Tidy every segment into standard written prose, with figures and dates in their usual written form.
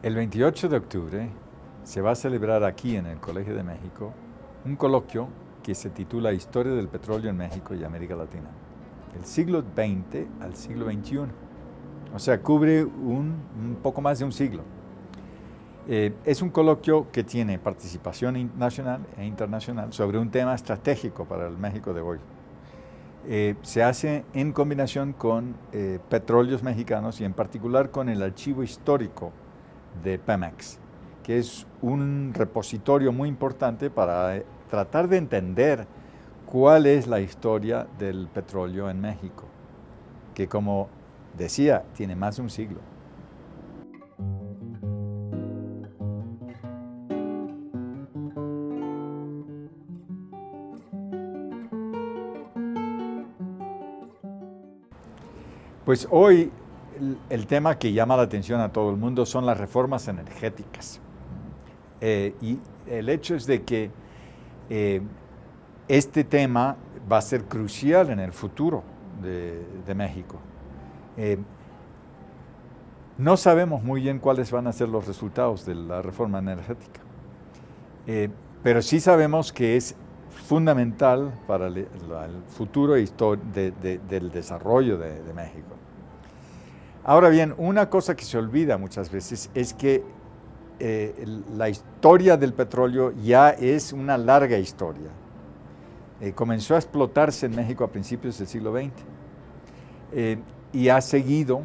El 28 de octubre se va a celebrar aquí en el Colegio de México un coloquio que se titula Historia del petróleo en México y América Latina, del siglo XX al siglo XXI. O sea, cubre un poco más de un siglo. Es un coloquio que tiene participación nacional e internacional sobre un tema estratégico para el México de hoy. Se hace en combinación con petróleos mexicanos y en particular con el archivo histórico de Pemex, que es un repositorio muy importante para tratar de entender cuál es la historia del petróleo en México, que como decía, tiene más de un siglo. Pues hoy el tema que llama la atención a todo el mundo son las reformas energéticas. Y el hecho es de que este tema va a ser crucial en el futuro de México. No sabemos muy bien cuáles van a ser los resultados de la reforma energética, pero sí sabemos que es fundamental para el futuro del desarrollo de México. Ahora bien, una cosa que se olvida muchas veces es que la historia del petróleo ya es una larga historia. Comenzó a explotarse en México a principios del siglo XX y ha seguido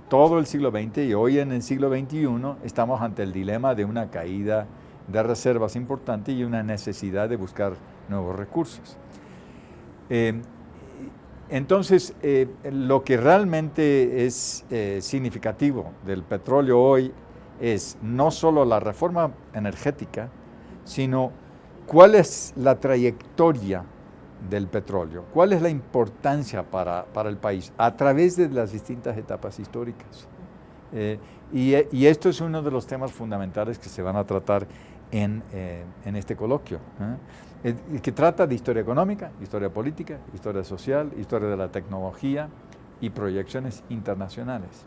todo el siglo XX y hoy en el siglo XXI estamos ante el dilema de una caída de reservas importante y una necesidad de buscar nuevos recursos. Entonces, lo que realmente es significativo del petróleo hoy es no solo la reforma energética, sino cuál es la trayectoria del petróleo, cuál es la importancia para el país a través de las distintas etapas históricas. Y esto es uno de los temas fundamentales que se van a tratar en este coloquio, que trata de historia económica, historia política, historia social, historia de la tecnología y proyecciones internacionales.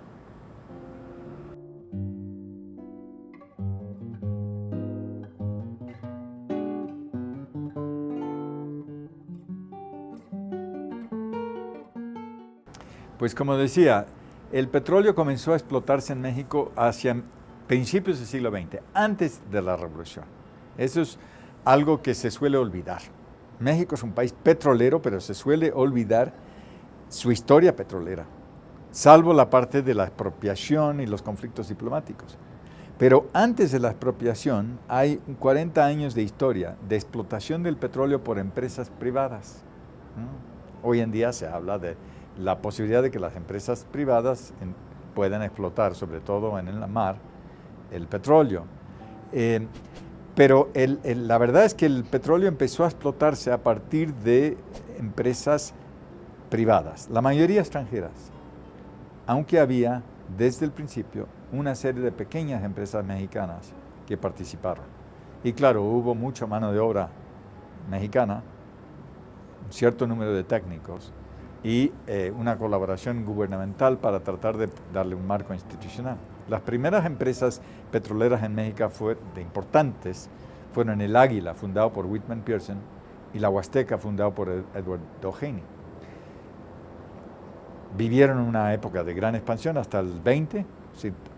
Pues como decía, el petróleo comenzó a explotarse en México hacia principios del siglo XX, antes de la revolución. Eso es algo que se suele olvidar. México es un país petrolero, pero se suele olvidar su historia petrolera, salvo la parte de la expropiación y los conflictos diplomáticos. Pero antes de la expropiación hay 40 años de historia de explotación del petróleo por empresas privadas. Hoy en día se habla de la posibilidad de que las empresas privadas puedan explotar, sobre todo en la mar, el petróleo. Pero la verdad es que el petróleo empezó a explotarse a partir de empresas privadas, la mayoría extranjeras, aunque había desde el principio una serie de pequeñas empresas mexicanas que participaron. Y claro, hubo mucha mano de obra mexicana, un cierto número de técnicos y una colaboración gubernamental para tratar de darle un marco institucional. Las primeras empresas petroleras en México importantes fueron el Águila, fundado por Whitman Pearson, y la Huasteca, fundado por Edward Doheny. Vivieron una época de gran expansión hasta el 20,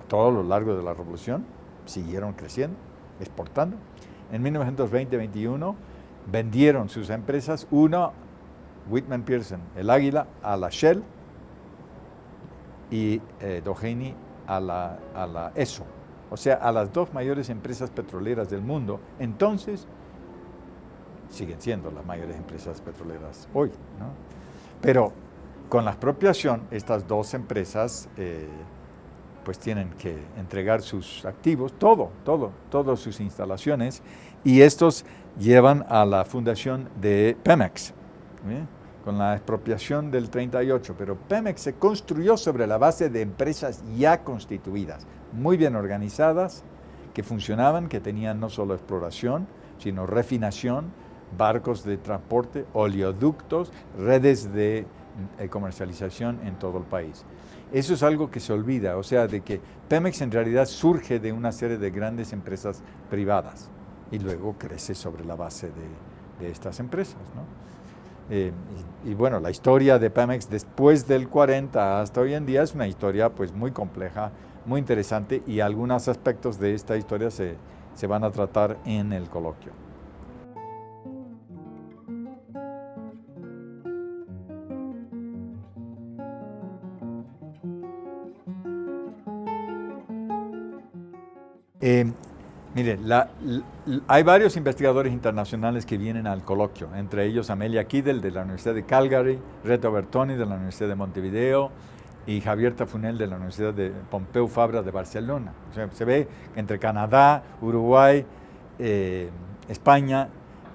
todo lo largo de la revolución, siguieron creciendo, exportando. En 1920-21 vendieron sus empresas, una Whitman Pearson, el Águila, a la Shell y Doheny a la ESSO, o sea, a las dos mayores empresas petroleras del mundo. Entonces, siguen siendo las mayores empresas petroleras hoy, ¿no? Pero con la expropiación, estas dos empresas pues tienen que entregar sus activos, todas sus instalaciones, y estos llevan a la fundación de Pemex, con la expropiación del 38, pero Pemex se construyó sobre la base de empresas ya constituidas, muy bien organizadas, que funcionaban, que tenían no solo exploración, sino refinación, barcos de transporte, oleoductos, redes de comercialización en todo el país. Eso es algo que se olvida, o sea, de que Pemex en realidad surge de una serie de grandes empresas privadas y luego crece sobre la base de estas empresas, ¿no? Y bueno, la historia de Pemex después del 40 hasta hoy en día es una historia pues muy compleja, muy interesante, y algunos aspectos de esta historia se van a tratar en el coloquio. Mire, hay varios investigadores internacionales que vienen al coloquio, entre ellos Amelia Kidel de la Universidad de Calgary, Reto Bertoni de la Universidad de Montevideo y Javier Tafunel de la Universidad de Pompeu Fabra de Barcelona. O sea, se ve entre Canadá, Uruguay, España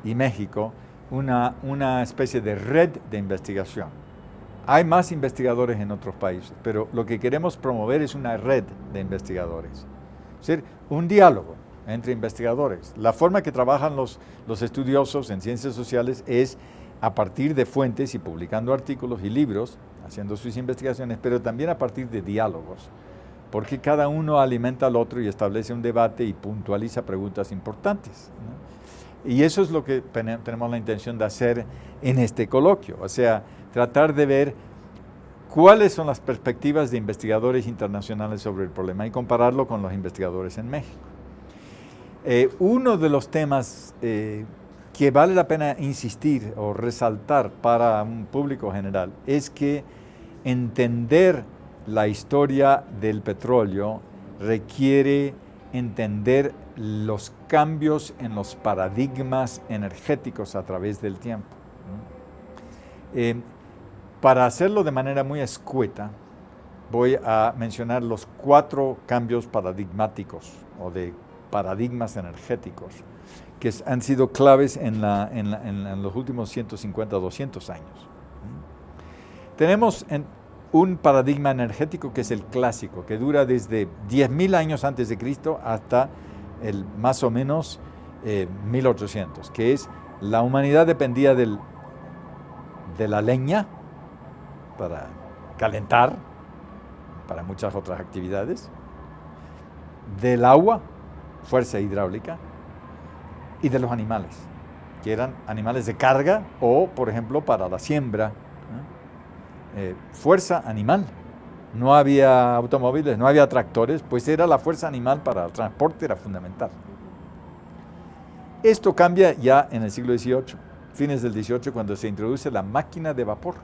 y México una especie de red de investigación. Hay más investigadores en otros países, pero lo que queremos promover es una red de investigadores. Es decir, un diálogo entre investigadores. La forma que trabajan los estudiosos en ciencias sociales es a partir de fuentes y publicando artículos y libros, haciendo sus investigaciones, pero también a partir de diálogos, porque cada uno alimenta al otro y establece un debate y puntualiza preguntas importantes, ¿no? Y eso es lo que tenemos la intención de hacer en este coloquio, o sea, tratar de ver cuáles son las perspectivas de investigadores internacionales sobre el problema y compararlo con los investigadores en México. Uno de los temas que vale la pena insistir o resaltar para un público general es que entender la historia del petróleo requiere entender los cambios en los paradigmas energéticos a través del tiempo, ¿no? Para hacerlo de manera muy escueta, voy a mencionar los 4 cambios paradigmáticos o de paradigmas energéticos que han sido claves en los últimos 150, 200 años. Tenemos un paradigma energético que es el clásico, que dura desde 10.000 años antes de Cristo hasta más o menos 1800, que es la humanidad dependía de la leña para calentar, para muchas otras actividades, del agua, fuerza hidráulica, y de los animales, que eran animales de carga o, por ejemplo, para la siembra, fuerza animal. No había automóviles, no había tractores, pues era la fuerza animal para el transporte, era fundamental. Esto cambia ya en el siglo XVIII, fines del XVIII, cuando se introduce la máquina de vapor,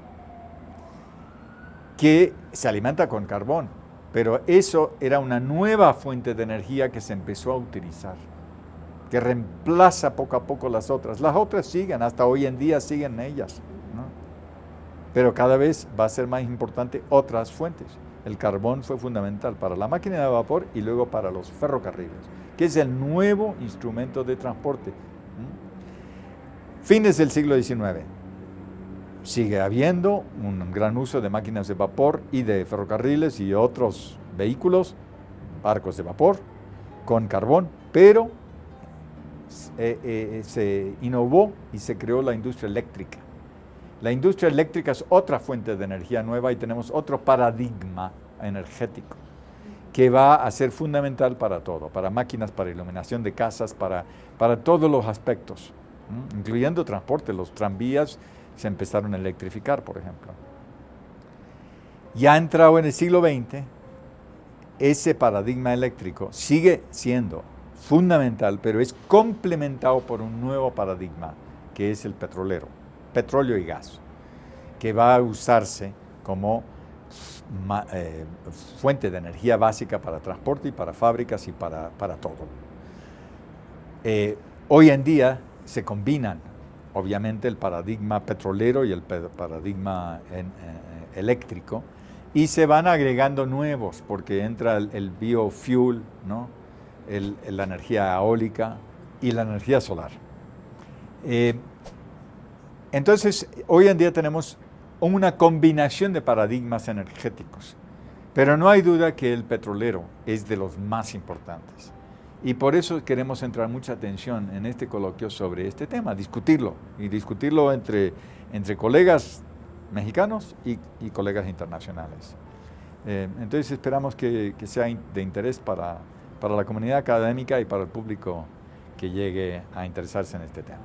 que se alimenta con carbón, pero eso era una nueva fuente de energía que se empezó a utilizar, que reemplaza poco a poco las otras. Las otras siguen, hasta hoy en día siguen ellas, ¿no? Pero cada vez va a ser más importante otras fuentes. El carbón fue fundamental para la máquina de vapor y luego para los ferrocarriles, que es el nuevo instrumento de transporte. Fines del siglo XIX. Sigue habiendo un gran uso de máquinas de vapor y de ferrocarriles y otros vehículos, barcos de vapor, con carbón, pero se innovó y se creó la industria eléctrica. La industria eléctrica es otra fuente de energía nueva y tenemos otro paradigma energético que va a ser fundamental para todo, para máquinas, para iluminación de casas, para todos los aspectos, incluyendo transporte. Los tranvías se empezaron a electrificar, por ejemplo. Ya entrado en el siglo XX, ese paradigma eléctrico sigue siendo fundamental, pero es complementado por un nuevo paradigma, que es el petrolero, petróleo y gas, que va a usarse como fuente de energía básica para transporte y para fábricas y para todo. Hoy en día se combinan, obviamente, el paradigma petrolero y el paradigma eléctrico, y se van agregando nuevos, porque entra el biofuel, ¿no? La energía eólica y la energía solar. Entonces, hoy en día tenemos una combinación de paradigmas energéticos, pero no hay duda que el petrolero es de los más importantes. Y por eso queremos centrar mucha atención en este coloquio sobre este tema, discutirlo entre colegas mexicanos y colegas internacionales. Entonces esperamos que sea de interés para la comunidad académica y para el público que llegue a interesarse en este tema.